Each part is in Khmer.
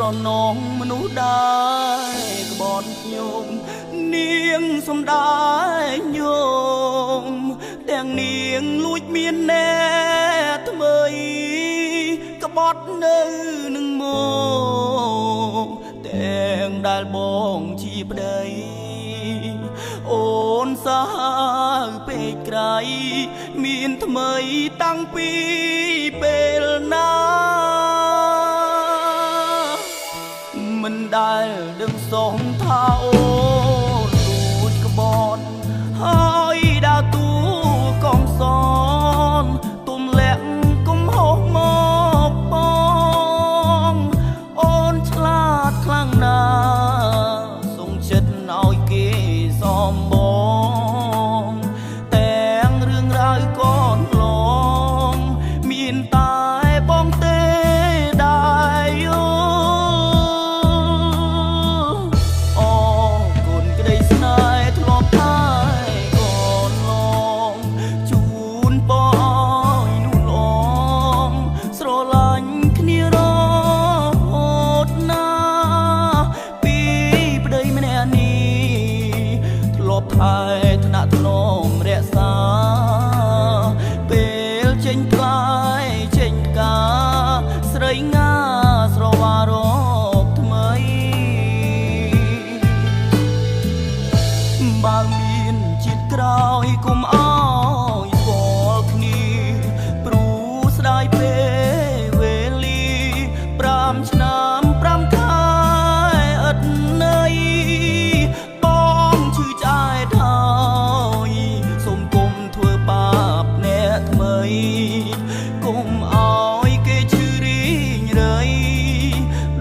ស្រនងមនុស្សដែរក្បត់ញោមនាងសំដែរញោមទាំងនាងលួចមានណែថ្មីក្បត់នៅនឹងមកទាំងដែលបងជាប្តីអូនសាពេកក្រៃមានថ្មីតាំងពីពេលណាមិនដែលដឹងសងថាអូនលួចក្បត់ហើយដើរតួកំសនទុំលាក់គុំហោះមកបងអូនឆ្លាតខ្លាំងណាសងចិត្តឲ្យគេសំបងទាំងរឿងរ៉ាវកូនឡងមានតែបងទេដែរយោអូគុណក្តីស្នេហ៍ធ្លាប់ហើយកូនឡងជូនបងឲ្យនោះឡងស្រឡាញ់គ្នារហូតណាពីប្តីម្នាក់នេះធ្លាប់ថែថ្នាក់ថ្នមរក្សាពេលចេញផ្លាយចេញផ្កាស្រីងាស្រវារកថ្មីបើមានជាតិក្រោយគុំអោយស្គាល់គ្នាព្រោះស្ដាយពេលវេលា5 ឆ្នាំ5 ខែអត់ន័យបងឈឺឆ្អែតហើយសូមគុំធ្វើបាបអ្នកថ្មីគុំអោយគេឈឺរីងរៃ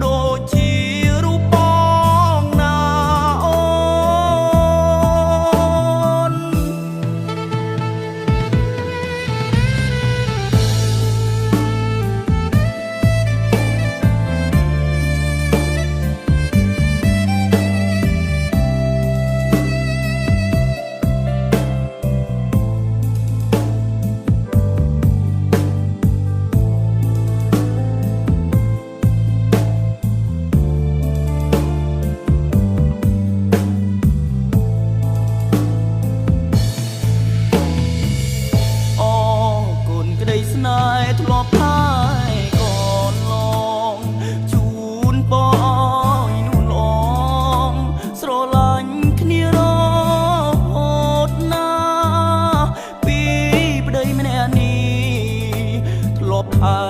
ដូចជារូបបងណាអូនស្នេហ៍ធ្លាប់ហើយកូនឡងជូនបងឲ្យនោះឡងស្រឡាញ់គ្នារហូតណាពីប្តីម្នាក់នេះធ្លាប់ថែ